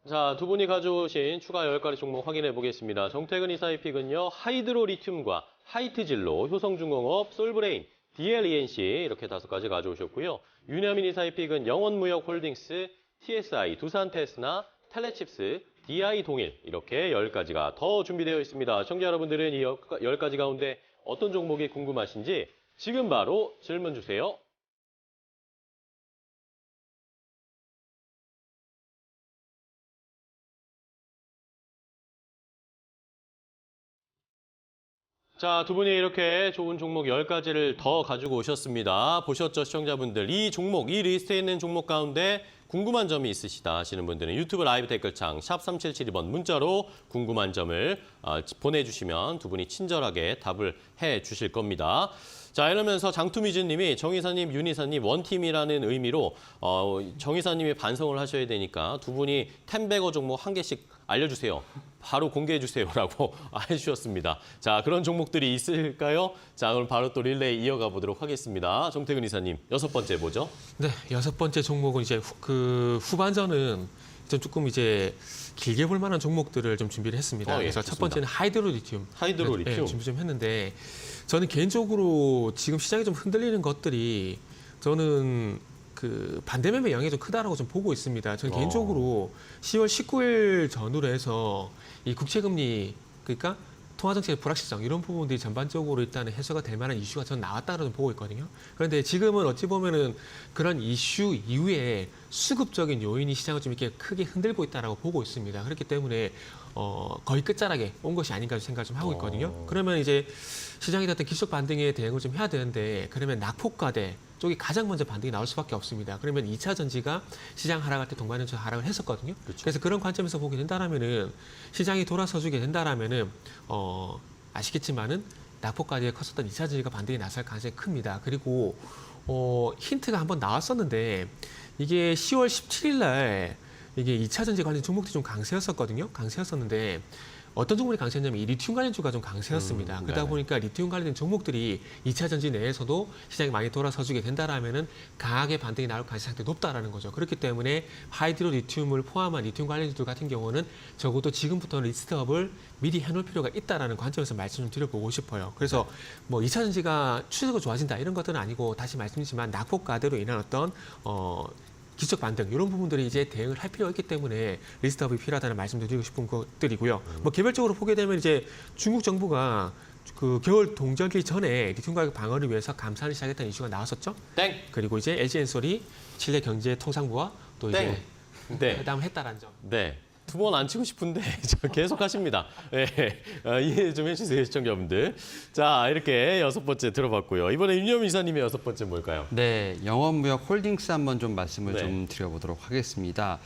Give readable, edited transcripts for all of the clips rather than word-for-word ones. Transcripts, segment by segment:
자, 두 분이 가져오신 추가 10가지 종목 확인해 보겠습니다. 정태근 이사의 픽은요, 하이드로리튬과 하이트진로, 효성중공업, 솔브레인, DLENC 이렇게 5가지 가져오셨고요. 윤여민 이사의 픽은 영원무역홀딩스, TSI, 두산테스나, 텔레칩스, DI동일 이렇게 10가지가 더 준비되어 있습니다. 시청자 여러분들은 이 10가지 가운데 어떤 종목이 궁금하신지 지금 바로 질문 주세요. 자, 두 분이 이렇게 좋은 종목 10가지를 더 가지고 오셨습니다. 보셨죠, 시청자분들? 이 종목, 이 리스트에 있는 종목 가운데 궁금한 점이 있으시다 하시는 분들은 유튜브 라이브 댓글창 샵 3772번 문자로 궁금한 점을 보내주시면 두 분이 친절하게 답을 해주실 겁니다. 자, 이러면서 장투미즈님이 정 이사님, 윤 이사님 원팀이라는 의미로 정 이사님이 반성을 하셔야 되니까 두 분이 템베거 종목 한 개씩 알려주세요. 바로 공개해 주세요라고 해주셨습니다. 자, 그런 종목들이 있을까요? 자, 그럼 바로 또 릴레이 이어가 보도록 하겠습니다. 정태근 이사님, 6번째 뭐죠? 네, 6번째 종목은 이제 후반전은 조금 이제 길게 볼 만한 종목들을 좀 준비를 했습니다. 예, 그래서 좋습니다. 첫 번째는 하이드로리튬. 하이드로리튬. 네, 준비 좀 했는데 저는 개인적으로 지금 시장이 좀 흔들리는 것들이 저는 그 반대 매매 영향이 좀 크다라고 좀 보고 있습니다. 저는 개인적으로 10월 19일 전후로 해서 이 국채금리 그러니까 통화정책의 불확실성 이런 부분들이 전반적으로 일단은 해소가 될 만한 이슈가 저는 나왔다고 보고 있거든요. 그런데 지금은 어찌 보면은 그런 이슈 이후에 수급적인 요인이 시장을 좀 이렇게 크게 흔들고 있다라고 보고 있습니다. 그렇기 때문에 거의 끝자락에 온 것이 아닌가 생각을 좀 하고 있거든요. 그러면 이제 시장이 어떤 기술적 반등에 대응을 좀 해야 되는데 그러면 낙폭과대 쪽이 가장 먼저 반등이 나올 수밖에 없습니다. 그러면 2차 전지가 시장 하락할 때 동반전처럼 하락을 했었거든요. 그렇죠. 그래서 그런 관점에서 보게 된다라면은 시장이 돌아서주게 된다라면은 아시겠지만은 낙폭까지 컸었던 2차 전지가 반등이 나설 가능성이 큽니다. 그리고 힌트가 한번 나왔었는데 이게 10월 17일 날 이게 2차 전지 관련 종목들이 좀 강세였었거든요. 강세였었는데 어떤 종목이 강세였냐면 이 리튬 관련주가 좀 강세였습니다. 그러다 보니까 리튬 관련된 종목들이 2차 전지 내에서도 시장이 많이 돌아서주게 된다라면은 강하게 반등이 나올 가능성이 상당히 높다라는 거죠. 그렇기 때문에 하이드로 리튬을 포함한 리튬 관련주들 같은 경우는 적어도 지금부터는 리스트업을 미리 해놓을 필요가 있다라는 관점에서 말씀 좀 드려보고 싶어요. 그래서 뭐 2차 전지가 추세가 좋아진다 이런 것들은 아니고 다시 말씀드리지만 낙폭과대로 인한 어떤 기술적 반등 이런 부분들이 이제 대응을 할 필요가 있기 때문에 리스트업이 필요하다는 말씀도 드리고 싶은 것들이고요. 뭐 개별적으로 보게 되면 이제 중국 정부가 그 겨울 동절기 전에 리튬 가격 방어를 위해서 감산을 시작했다는 이슈가 나왔었죠. 땡. 그리고 이제 LG엔솔이 칠레 경제통상부와 또 이제 네. 회담을 했다라는 점. 네. 두 번 안 치고 싶은데 계속 하십니다. 네. 이해 좀 해주세요, 시청자분들. 자, 이렇게 6번째 들어봤고요. 이번에 윤여민 이사님의 6번째 뭘까요? 네, 영원무역 홀딩스 한번 좀 말씀을 네. 좀 드려보도록 하겠습니다.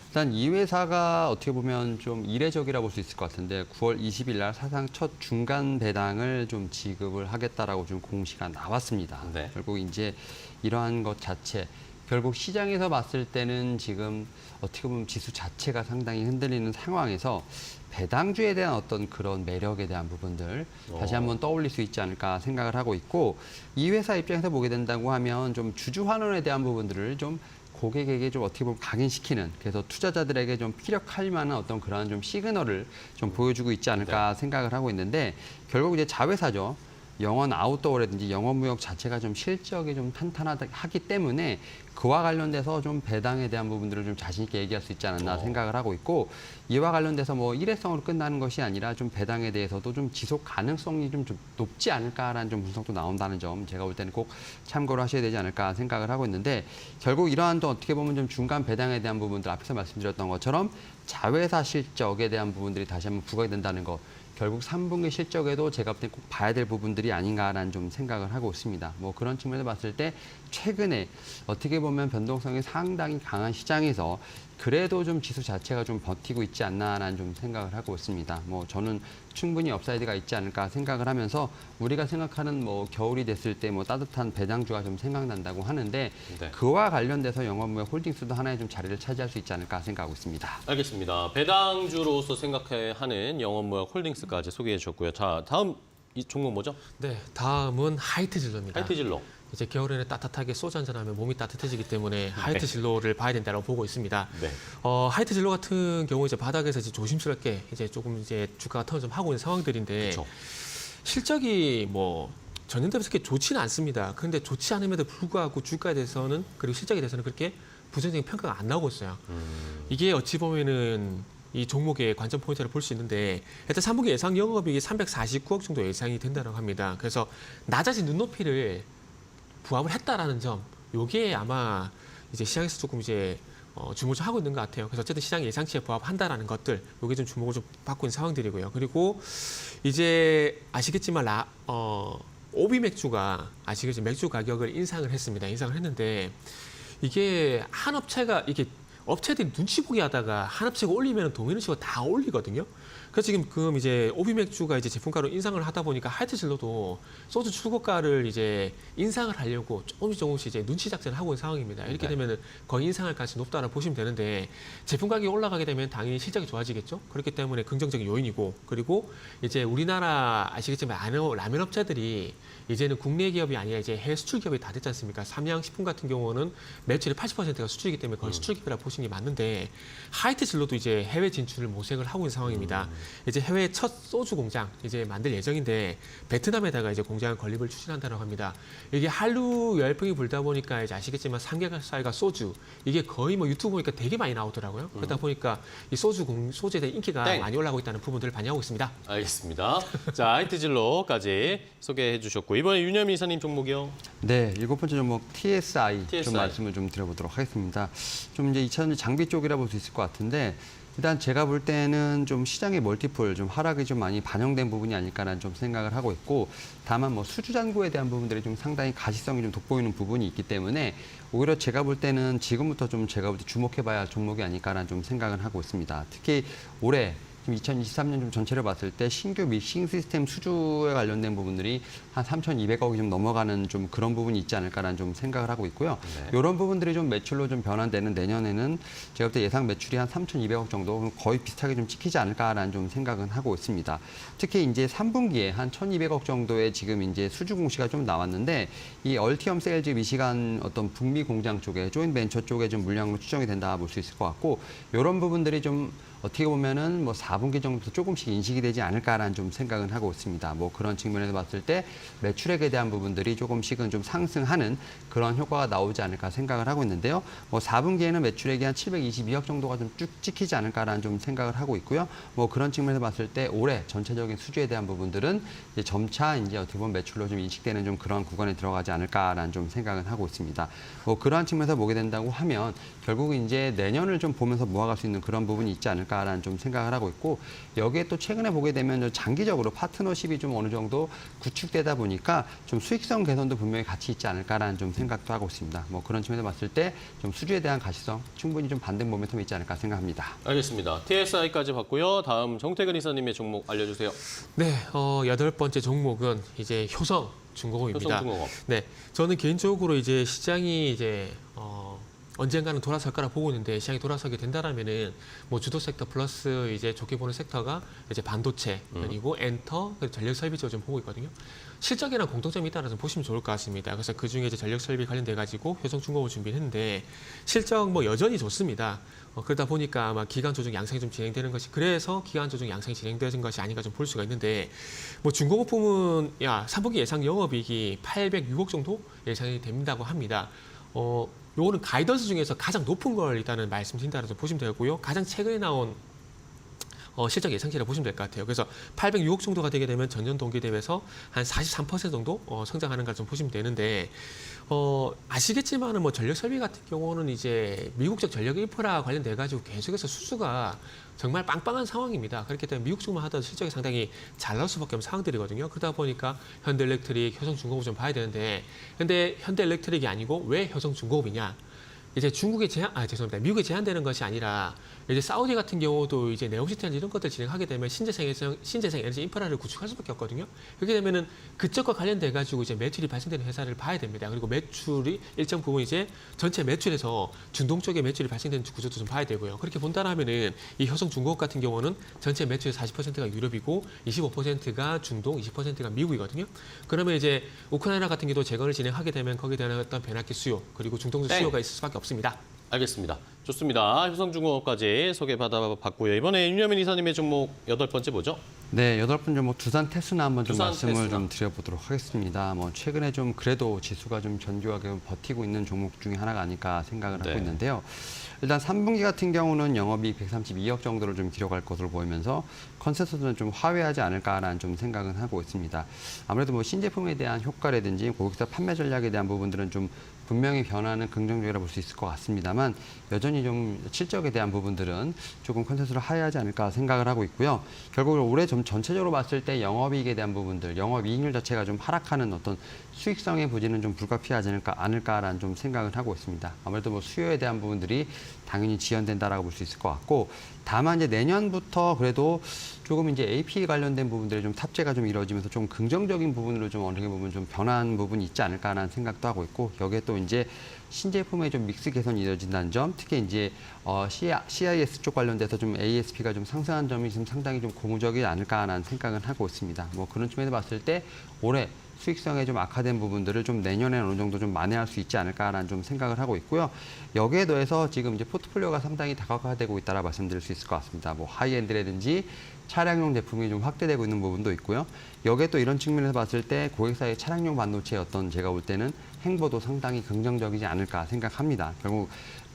일단 이 회사가 어떻게 보면 좀 이례적이라 볼 수 있을 것 같은데 9월 20일 날 사상 첫 중간 배당을 좀 지급을 하겠다라고 좀 공시가 나왔습니다. 네. 결국 이제 이러한 것 자체 결국 시장에서 봤을 때는 지금 어떻게 보면 지수 자체가 상당히 흔들리는 상황에서 배당주에 대한 어떤 그런 매력에 대한 부분들 다시 한번 떠올릴 수 있지 않을까 생각을 하고 있고 이 회사 입장에서 보게 된다고 하면 좀 주주 환원에 대한 부분들을 좀 고객에게 좀 어떻게 보면 각인시키는 그래서 투자자들에게 좀 피력할 만한 어떤 그러한 좀 시그널을 좀 보여주고 있지 않을까 생각을 하고 있는데 결국 이제 자회사죠. 영원 아웃도어라든지 영원무역 자체가 좀 실적이 좀 탄탄하기 때문에 그와 관련돼서 좀 배당에 대한 부분들을 좀 자신 있게 얘기할 수 있지 않았나 생각을 하고 있고 이와 관련돼서 뭐 일회성으로 끝나는 것이 아니라 좀 배당에 대해서도 좀 지속 가능성이 좀 높지 않을까라는 좀 분석도 나온다는 점 제가 볼 때는 꼭 참고를 하셔야 되지 않을까 생각을 하고 있는데 결국 이러한 또 어떻게 보면 좀 중간 배당에 대한 부분들 앞에서 말씀드렸던 것처럼 자회사 실적에 대한 부분들이 다시 한번 부각이 된다는 거 결국 3분기 실적에도 제가 볼 때 꼭 봐야 될 부분들이 아닌가라는 좀 생각을 하고 있습니다. 뭐 그런 측면에서 봤을 때 최근에 어떻게 보면 변동성이 상당히 강한 시장에서 그래도 좀 지수 자체가 좀 버티고 있지 않나라는 좀 생각을 하고 있습니다. 뭐 저는 충분히 업사이드가 있지 않을까 생각을 하면서 우리가 생각하는 뭐 겨울이 됐을 때 뭐 따뜻한 배당주가 좀 생각난다고 하는데 네. 그와 관련돼서 영원무역 홀딩스도 하나의 좀 자리를 차지할 수 있지 않을까 생각하고 있습니다. 알겠습니다. 배당주로서 생각하는 영원무역 홀딩스까지 소개해 주셨고요. 자, 다음 이 종목 뭐죠? 네, 다음은 하이트진로입니다. 하이트진로. 이제 겨울에는 따뜻하게 소주 한잔하면 몸이 따뜻해지기 때문에 하이트 진로를 봐야 된다고 보고 있습니다. 네. 하이트 진로 같은 경우 이제 바닥에서 이제 조심스럽게 이제 조금 이제 주가가 턴을 좀 하고 있는 상황들인데 그렇죠. 실적이 뭐 전년 대비 그렇게 좋지는 않습니다. 그런데 좋지 않음에도 불구하고 주가에 대해서는 그리고 실적에 대해서는 그렇게 부정적인 평가가 안 나오고 있어요. 이게 어찌 보면은 이 종목의 관전 포인트를 볼 수 있는데 일단 3분기 예상 영업이익이 349억 정도 예상이 된다고 합니다. 그래서 낮아진 눈높이를 부합을 했다라는 점, 요게 아마 이제 시장에서 조금 이제 주목을 좀 하고 있는 것 같아요. 그래서 어쨌든 시장 예상치에 부합한다라는 것들, 요게 좀 주목을 좀 받고 있는 상황들이고요. 그리고 이제 아시겠지만 오비 맥주가 아시겠지만 맥주 가격을 인상을 했습니다. 인상을 했는데 이게 한 업체가 이게 업체들이 눈치 보기 하다가 한 업체가 올리면 도미노식으로 다 올리거든요. 그래서 지금 이제 오비 맥주가 이제 제품가로 인상을 하다 보니까 하이트 진로도 소주 출고가를 이제 인상을 하려고 조금씩 이제 눈치 작전을 하고 있는 상황입니다. 이렇게 네. 되면은 거의 인상할 가능성이 높다고 보시면 되는데 제품 가격이 올라가게 되면 당연히 실적이 좋아지겠죠. 그렇기 때문에 긍정적인 요인이고 그리고 이제 우리나라 아시겠지만 라면 업체들이 이제는 국내 기업이 아니라 이제 해외 수출 기업이 다 됐지 않습니까? 삼양식품 같은 경우는 매출의 80%가 수출이기 때문에 거의 수출 기업이라고 보시는 게 맞는데 하이트 진로도 이제 해외 진출을 모색을 하고 있는 상황입니다. 이제 해외 첫 소주 공장 이제 만들 예정인데 베트남에다가 이제 공장 건립을 추진한다고 합니다. 이게 한류 열풍이 불다 보니까 이제 아시겠지만 삼겹살과 소주 이게 거의 뭐 유튜브 보니까 되게 많이 나오더라고요. 그러다 보니까 이 소주에 대한 인기가 땡. 많이 올라오고 있다는 부분들을 반영하고 있습니다. 알겠습니다. 자, 하이트 진로까지 소개해 주셨고 이번에 윤여미 이사님 종목이요. 네, 7번째 종목 TSI, TSI. 좀 말씀을 좀 드려보도록 하겠습니다. 좀 이제 2000년 장비 쪽이라 볼 수 있을 것 같은데 일단 제가 볼 때는 좀 시장의 멀티플 좀 하락이 좀 많이 반영된 부분이 아닐까라는 좀 생각을 하고 있고 다만 뭐 수주 잔고에 대한 부분들이 좀 상당히 가시성이 좀 돋보이는 부분이 있기 때문에 오히려 제가 볼 때는 지금부터 좀 제가 볼 때 주목해봐야 할 종목이 아닐까라는 좀 생각을 하고 있습니다. 특히 올해 2023년 좀 전체를 봤을 때 신규 믹싱 시스템 수주에 관련된 부분들이 한 3,200억이 좀 넘어가는 좀 그런 부분이 있지 않을까라는 좀 생각을 하고 있고요. 네. 이런 부분들이 좀 매출로 좀 변환되는 내년에는 제가 볼 때 예상 매출이 한 3,200억 정도 거의 비슷하게 좀 찍히지 않을까라는 좀 생각은 하고 있습니다. 특히 이제 3분기에 한 1,200억 정도의 지금 이제 수주 공시가 좀 나왔는데 이 얼티엄 세일즈 미시간 어떤 북미 공장 쪽에 조인 벤처 쪽에 좀 물량으로 추정이 된다 볼 수 있을 것 같고 이런 부분들이 좀 어떻게 보면은 뭐 4분기 정도부터 조금씩 인식이 되지 않을까라는 좀 생각은 하고 있습니다. 뭐 그런 측면에서 봤을 때 매출액에 대한 부분들이 조금씩은 좀 상승하는 그런 효과가 나오지 않을까 생각을 하고 있는데요. 뭐 4분기에는 매출액이 한 722억 정도가 좀 쭉 찍히지 않을까라는 좀 생각을 하고 있고요. 뭐 그런 측면에서 봤을 때 올해 전체적인 수주에 대한 부분들은 이제 점차 이제 어떻게 보면 매출로 좀 인식되는 좀 그런 구간에 들어가지 않을까라는 좀 생각은 하고 있습니다. 뭐 그러한 측면에서 보게 된다고 하면 결국 이제 내년을 좀 보면서 모아갈 수 있는 그런 부분이 있지 않을까라는 좀 생각을 하고 있고 여기에 또 최근에 보게 되면 장기적으로 파트너십이 좀 어느 정도 구축되다 보니까 좀 수익성 개선도 분명히 같이 있지 않을까라는 좀 생각도 하고 있습니다. 뭐 그런 측면에서 봤을 때 좀 수주에 대한 가시성 충분히 좀 반등 모멘텀이 있지 않을까 생각합니다. 알겠습니다. TSI까지 봤고요. 다음 정태근 이사님의 종목 알려주세요. 네, 8번째 종목은 이제 효성중공업입니다. 효성중공업. 네, 저는 개인적으로 이제 시장이 이제 언젠가는 돌아설 거라 보고 있는데 시장이 돌아서게 된다라면은 뭐 주도 섹터 플러스 이제 좋게 보는 섹터가 이제 반도체 그리고 엔터 그리고 전력 설비 쪽을 좀 보고 있거든요. 실적이랑 공통점이 있다는 점 보시면 좋을 것 같습니다. 그래서 그 중에 이제 전력 설비 관련돼 가지고 효성중공업을 준비했는데 실적 뭐 여전히 좋습니다. 그러다 보니까 아마 기간 조정 양상이 좀 진행되는 것이 그래서 기간 조정 양상이 진행되는 것이 아닌가 좀 볼 수가 있는데 뭐 중공업부문 3분기 예상 영업이익이 806억 정도 예상이 된다고 합니다. 요거는 가이던스 중에서 가장 높은 걸 일단은 말씀드린다고 보시면 되고요. 가장 최근에 나온 실적 예상치라고 보시면 될 것 같아요. 그래서 806억 정도가 되게 되면 전년 동기 대비해서 한 43% 정도 성장하는 걸 좀 보시면 되는데 아시겠지만은 뭐 전력 설비 같은 경우는 이제 미국적 전력 인프라 관련돼 가지고 계속해서 수주가 정말 빵빵한 상황입니다. 그렇기 때문에 미국 쪽만 하더라도 실적이 상당히 잘 나올 수밖에 없는 상황들이거든요. 그러다 보니까 현대일렉트릭, 효성중공업 좀 봐야 되는데 근데 현대일렉트릭이 아니고 왜 효성중공업이냐? 이제 미국에 제한되는 것이 아니라 이제 사우디 같은 경우도 이제 네오시티나 이런 것들 진행하게 되면 신재생 에너지 인프라를 구축할 수밖에 없거든요. 그렇게 되면은 그쪽과 관련돼 가지고 이제 매출이 발생되는 회사를 봐야 됩니다. 그리고 매출이 일정 부분 이제 전체 매출에서 중동 쪽에 매출이 발생되는 구조도 좀 봐야 되고요. 그렇게 본다면은 이 효성중공업 같은 경우는 전체 매출의 40%가 유럽이고 25%가 중동, 20%가 미국이거든요. 그러면 이제 우크라이나 같은 경우도 재건을 진행하게 되면 거기에 대한 어떤 변압기 수요 그리고 중동적 수요가 있을 수밖에 없습니다. 알겠습니다. 좋습니다. 효성중공업까지 소개받아봤고요. 이번에 윤여민 이사님의 종목 8번째 뭐죠? 네, 8번 종목 두산 테스나 한번 좀 두산 말씀을 테스나. 좀 드려보도록 하겠습니다. 최근에 좀 그래도 지수가 좀 견고하게 버티고 있는 종목 중에 하나가 아닐까 생각을 네. 하고 있는데요. 일단 3분기 같은 경우는 영업이익 132억 정도를 좀 기록할 것으로 보이면서 컨센서스는 좀 하회하지 않을까라는 좀 생각은 하고 있습니다. 아무래도 신제품에 대한 효과라든지 고객사 판매 전략에 대한 부분들은 좀 분명히 변화는 긍정적이라 볼 수 있을 것 같습니다만 여전히 좀 실적에 대한 부분들은 조금 컨센서스를 하회하지 않을까 생각을 하고 있고요. 결국 올해 좀 전체적으로 봤을 때 영업이익에 대한 부분들, 영업이익률 자체가 좀 하락하는 어떤 수익성의 부진은 좀 불가피하지 않을까라는 좀 생각을 하고 있습니다. 아무래도 수요에 대한 부분들이 당연히 지연된다라고 볼 수 있을 것 같고, 다만 이제 내년부터 그래도 조금 이제 AP 관련된 부분들이 좀 탑재가 좀 이루어지면서 좀 긍정적인 부분으로 좀 어느 부분 좀 변한 부분이 있지 않을까라는 생각도 하고 있고, 여기에 또 이제 신제품의 좀 믹스 개선이 이루어진다는 점, 특히 이제 CIS 쪽 관련돼서 좀 ASP가 좀 상승한 점이 좀 상당히 좀 고무적이지 않을까라는 생각은 하고 있습니다. 그런 측면에서 봤을 때 올해 수익성에 좀 악화된 부분들을 좀 내년에 어느 정도 좀 만회할 수 있지 않을까라는 좀 생각을 하고 있고요. 여기에 더해서 지금 이제 포트폴리오가 상당히 다각화되고 있다라 말씀드릴 수 있을 것 같습니다. 하이엔드라든지 차량용 제품이 좀 확대되고 있는 부분도 있고요. 여기에 또 이런 측면에서 봤을 때 고객사의 차량용 반도체의 어떤 제가 볼 때는 행보도 상당히 긍정적이지 않을까 생각합니다.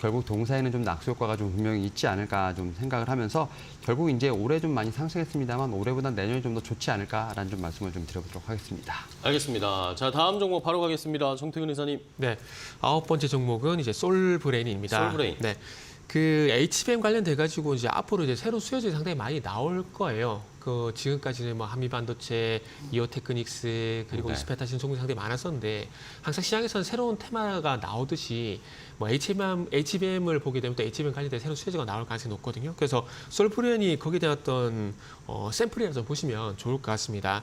결국 동사에는 좀 낙수 효과가 좀 분명히 있지 않을까 좀 생각을 하면서 결국 이제 올해 좀 많이 상승했습니다만 올해보다 내년이 좀 더 좋지 않을까라는 좀 말씀을 좀 드려보도록 하겠습니다. 알겠습니다. 자, 다음 종목 바로 가겠습니다. 정태근 이사님. 네, 9번째 종목은 이제 솔브레인입니다. 솔브레인. 네. 그 HBM 관련돼 가지고 이제 앞으로 이제 새로운 수요들이 상당히 많이 나올 거예요. 지금까지는 한미반도체, 이오테크닉스 그리고 네. 이스페타신 종목이 상당히 많았었는데 항상 시장에서는 새로운 테마가 나오듯이 HBM을 보게 되면 또 HBM 관련된 새로운 수요가 나올 가능성이 높거든요. 그래서 솔브레인이 거기에 대한 어떤 샘플이라서 보시면 좋을 것 같습니다.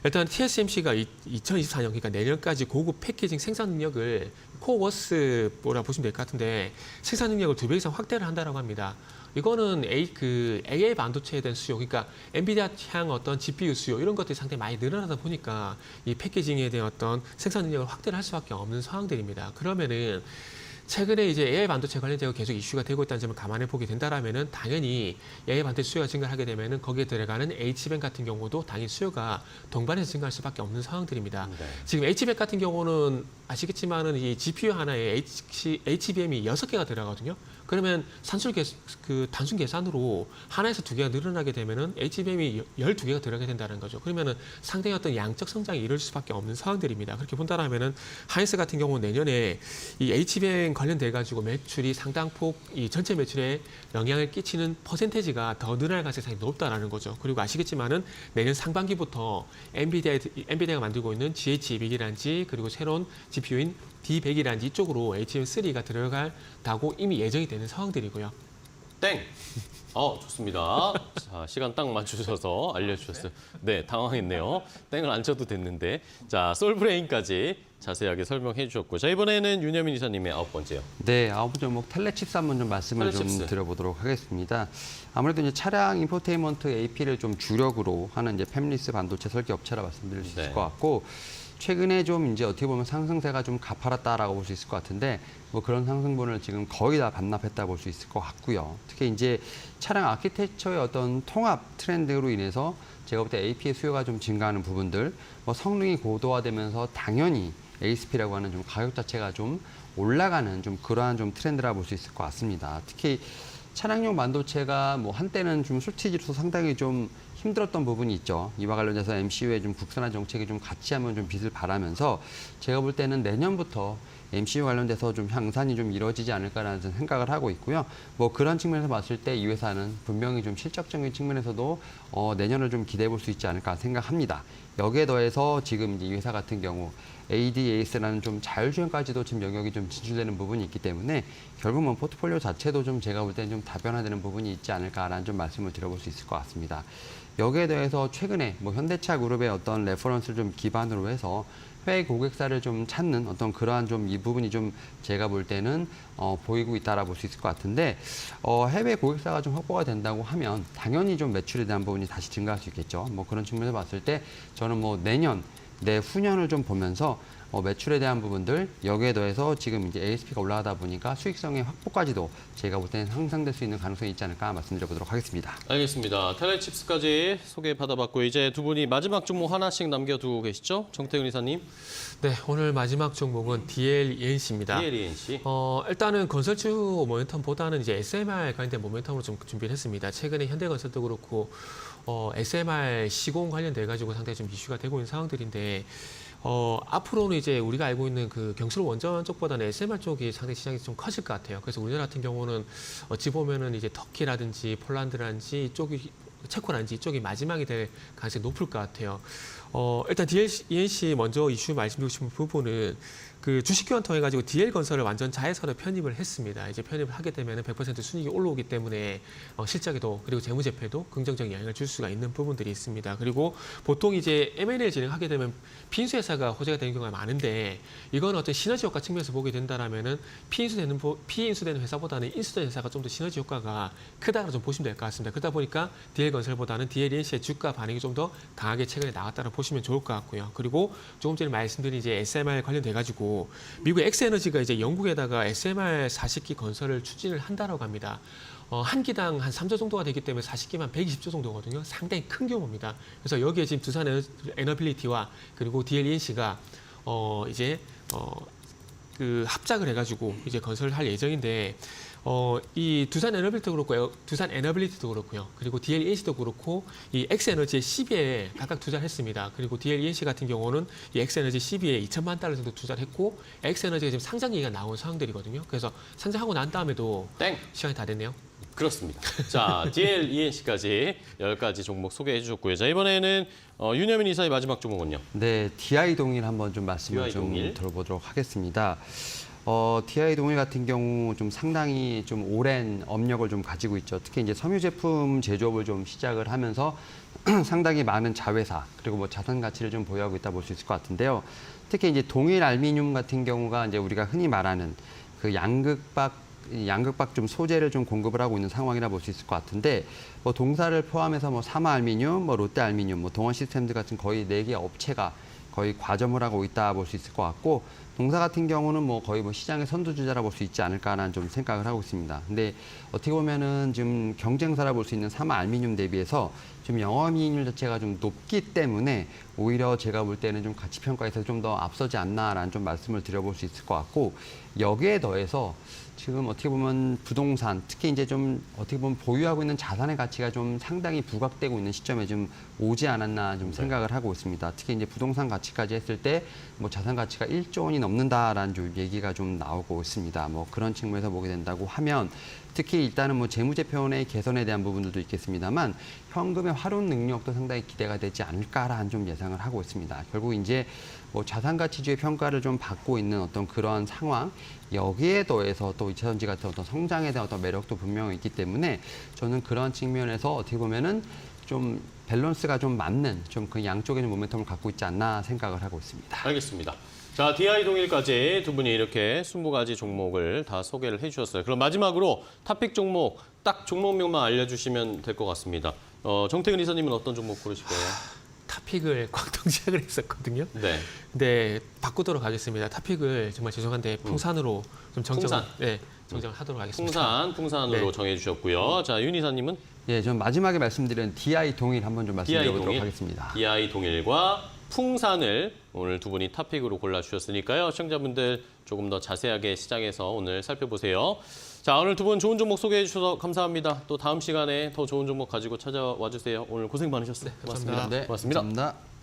일단 TSMC가 2024년 그러니까 내년까지 고급 패키징 생산 능력을 코워스라 보시면 될 것 같은데 생산 능력을 2배 이상 확대를 한다고 합니다. 이거는 AI 반도체에 대한 수요, 그러니까 엔비디아 향 어떤 GPU 수요 이런 것들이 상당히 많이 늘어나다 보니까 이 패키징에 대한 어떤 생산 능력을 확대를 할 수밖에 없는 상황들입니다. 그러면은 최근에 이제 AI 반도체 관련되고 계속 이슈가 되고 있다는 점을 감안해 보게 된다라면은 당연히 AI 반도체 수요가 증가하게 되면은 거기에 들어가는 HBM 같은 경우도 당연히 수요가 동반해서 증가할 수밖에 없는 상황들입니다. 네. 지금 HBM 같은 경우는 아시겠지만은 이 GPU 하나에 HBM이 6개가 들어가거든요. 그러면 단순 계산으로 하나에서 2개가 늘어나게 되면은 HBM이 12개가 들어가게 된다는 거죠. 그러면은 상당히 어떤 양적 성장이 이룰 수밖에 없는 상황들입니다. 그렇게 본다라면은 하이닉스 같은 경우는 내년에 이 HBM 관련돼 가지고 매출이 상당폭 이 전체 매출에 영향을 끼치는 퍼센테이지가 더 늘어날 가능성이 높다라는 거죠. 그리고 아시겠지만은 내년 상반기부터 엔비디아가 만들고 있는 GH200이란지 그리고 새로운 GPU인 D100이란지 이쪽으로 HBM3가 들어갈다고 이미 예정이 되는 상황들이고요. 땡! 좋습니다. 자, 시간 딱 맞추셔서 알려주셨어요. 네, 당황했네요. 땡을 안 쳐도 됐는데. 자, 솔브레인까지 자세하게 설명해 주셨고. 자, 이번에는 윤여민 이사님의 9번째요. 네, 9번째 종목 텔레칩스 한번 좀 말씀을 텔레칩스. 좀 드려보도록 하겠습니다. 아무래도 이제 차량 인포테인먼트 AP를 좀 주력으로 하는 이제 팹리스 반도체 설계 업체라 말씀드릴 수 있을 네. 것 같고, 최근에 좀 이제 어떻게 보면 상승세가 좀 가파랐다라고 볼 수 있을 것 같은데, 그런 상승분을 지금 거의 다 반납했다 볼 수 있을 것 같고요. 특히 이제 차량 아키텍처의 어떤 통합 트렌드로 인해서 제가 볼 때 AP의 수요가 좀 증가하는 부분들, 성능이 고도화되면서 당연히 ASP라고 하는 좀 가격 자체가 좀 올라가는 좀 그러한 좀 트렌드라 볼 수 있을 것 같습니다. 특히 차량용 반도체가 한때는 좀 솔티지로서 상당히 좀 힘들었던 부분이 있죠. 이와 관련해서 MCU의 좀 국산화 정책이 좀 같이 하면 좀 빛을 발하면서 제가 볼 때는 내년부터 MCU 관련돼서 좀 향산이 좀 이루어지지 않을까라는 생각을 하고 있고요. 뭐 그런 측면에서 봤을 때 이 회사는 분명히 좀 실적적인 측면에서도 내년을 좀 기대해 볼 수 있지 않을까 생각합니다. 여기에 더해서 지금 이제 이 회사 같은 경우 ADAS라는 좀 자율주행까지도 지금 영역이 좀 진출되는 부분이 있기 때문에 결국 뭐 포트폴리오 자체도 좀 제가 볼 때는 좀 다변화되는 부분이 있지 않을까라는 좀 말씀을 드려볼 수 있을 것 같습니다. 여기에 대해서 최근에 뭐 현대차 그룹의 어떤 레퍼런스를 좀 기반으로 해서 해외 고객사를 좀 찾는 어떤 그러한 좀 이 부분이 좀 제가 볼 때는 보이고 있다라 볼 수 있을 것 같은데 해외 고객사가 좀 확보가 된다고 하면 당연히 좀 매출에 대한 부분이 다시 증가할 수 있겠죠. 뭐 그런 측면에서 봤을 때 저는 뭐 내년 내후년을 좀 보면서 매출에 대한 부분들 여기에 더해서 지금 이제 ASP가 올라가다 보니까 수익성의 확보까지도 제가 볼 때는 향상될 수 있는 가능성이 있지 않을까 말씀드려보도록 하겠습니다. 알겠습니다. 텔레칩스까지 소개받아봤고 이제 두 분이 마지막 종목 하나씩 남겨두고 계시죠? 정태근 이사님. 네, 오늘 마지막 종목은 DLENC입니다. DLENC. 일단은 건설주 모멘텀보다는 이제 SMR 관련된 모멘텀으로 좀 준비를 했습니다. 최근에 현대건설도 그렇고 SMR 시공 관련돼 가지고 상당히 좀 이슈가 되고 있는 상황들인데 앞으로는 이제 우리가 알고 있는 그 경술 원전 쪽보다는 SMR 쪽이 상당히 시장이 좀 커질 것 같아요. 그래서 우리나라 같은 경우는 어찌 보면은 이제 터키라든지 폴란드라든지 이쪽이 체코라든지 이쪽이 마지막이 될 가능성이 높을 것 같아요. 일단 DLENC 먼저 이슈 말씀드리고 싶은 부분은 그 주식 교환 통해 가지고 DL건설을 완전 자회사로 편입을 했습니다. 이제 편입을 하게 되면 100% 순이익이 올라오기 때문에 실적에도 그리고 재무제표에도 긍정적인 영향을 줄 수가 있는 부분들이 있습니다. 그리고 보통 이제 M&A 진행하게 되면 피인수회사가 호재가 되는 경우가 많은데 이건 어떤 시너지 효과 측면에서 보게 된다라면은 피인수되는 회사보다는 인수되는 회사가 좀 더 시너지 효과가 크다고 좀 보시면 될 것 같습니다. 그러다 보니까 DL건설보다는 DLENC의 주가 반응이 좀 더 강하게 최근에 나왔다고 보시면 좋을 것 같고요. 그리고 조금 전에 말씀드린 이제 SMR 관련돼 가지고 미국 엑스에너지가 이제 영국에다가 SMR 40기 건설을 추진을 한다라고 합니다. 한 기당 한 3조 정도가 되기 때문에 40기만 120조 정도거든요. 상당히 큰 규모입니다. 그래서 여기에 지금 두산 에너빌리티와 그리고 DLENC가 이제 그 합작을 해가지고 이제 건설을 할 예정인데 이 두산 에너빌리티도 그렇고 두산 에너빌리티도 그렇고요. 그리고 DLENC도 그렇고 이 엑스에너지의 CB에 각각 투자를 했습니다. 그리고 DLENC 같은 경우는 이 엑스에너지 CB에 2천만 달러 정도 투자를 했고 엑스에너지가 지금 상장 얘기가 나온 상황들이거든요. 그래서 상장하고 난 다음에도 땡. 시간이 다 됐네요. 그렇습니다. 자, DLENC까지 10가지 종목 소개해 주셨고요. 자, 이번에는 윤여민 이사의 마지막 종목은요. 네, DI 동일 한번 좀 말씀을 DI 좀 동일. 들어보도록 하겠습니다. DI 동일 같은 경우 좀 상당히 좀 오랜 업력을 좀 가지고 있죠. 특히 이제 섬유 제품 제조업을 좀 시작을 하면서 상당히 많은 자회사 그리고 뭐 자산 가치를 좀 보유하고 있다 볼 수 있을 것 같은데요. 특히 이제 동일 알미늄 같은 경우가 이제 우리가 흔히 말하는 그 양극박 좀 소재를 좀 공급을 하고 있는 상황이라 볼 수 있을 것 같은데 뭐 동사를 포함해서 뭐 사마알미늄, 뭐 롯데알미늄, 뭐 동원시스템즈 같은 거의 4개 업체가 거의 과점을 하고 있다 볼 수 있을 것 같고 동사 같은 경우는 뭐 거의 뭐 시장의 선두주자라 볼 수 있지 않을까라는 좀 생각을 하고 있습니다. 근데 어떻게 보면은 지금 경쟁사라 볼 수 있는 사마알미늄 대비해서 지금 영업이익률 자체가 좀 높기 때문에 오히려 제가 볼 때는 좀 가치 평가에서 좀 더 앞서지 않나라는 좀 말씀을 드려볼 수 있을 것 같고 여기에 더해서 지금 어떻게 보면 부동산, 특히 이제 좀 어떻게 보면 보유하고 있는 자산의 가치가 좀 상당히 부각되고 있는 시점에 좀 오지 않았나 좀 생각을 하고 있습니다. 특히 이제 부동산 가치까지 했을 때 뭐 자산 가치가 1조 원이 넘는다라는 좀 얘기가 좀 나오고 있습니다. 뭐 그런 측면에서 보게 된다고 하면 특히 일단은 뭐 재무제표의 개선에 대한 부분들도 있겠습니다만 현금의 활용 능력도 상당히 기대가 되지 않을까라는 좀 예상을 하고 있습니다. 결국 이제 뭐 자산가치주의 평가를 좀 받고 있는 어떤 그런 상황 여기에 더해서 또 2차전지 같은 어떤 성장에 대한 어떤 매력도 분명히 있기 때문에 저는 그런 측면에서 어떻게 보면은 좀 밸런스가 좀 맞는 좀 그 양쪽의 모멘텀을 갖고 있지 않나 생각을 하고 있습니다. 알겠습니다. 자, DI 동일까지 두 분이 이렇게 20가지 종목을 다 소개를 해주셨어요. 그럼 마지막으로 탑픽 종목, 딱 종목명만 알려주시면 될 것 같습니다. 정태근 이사님은 어떤 종목 고르실 거예요? 탑픽을 광동시작을 했었거든요. 네. 근데 바꾸도록 하겠습니다. 탑픽을 정말 죄송한데 풍산으로 좀 정정을 정정을 하도록 하겠습니다. 풍산으로 네. 정해주셨고요. 자, 윤 이사님은 예, 전 마지막에 말씀드린 DI 동일 한번 좀 말씀드려보도록 하겠습니다. DI 동일과 풍산을 오늘 두 분이 탑픽으로 골라주셨으니까요. 시청자분들 조금 더 자세하게 시장에서 오늘 살펴보세요. 자, 오늘 두 분 좋은 종목 소개해 주셔서 감사합니다. 또 다음 시간에 더 좋은 종목 가지고 찾아와 주세요. 오늘 고생 많으셨어요. 네, 감사합니다. 고맙습니다. 네, 고맙습니다. 감사합니다.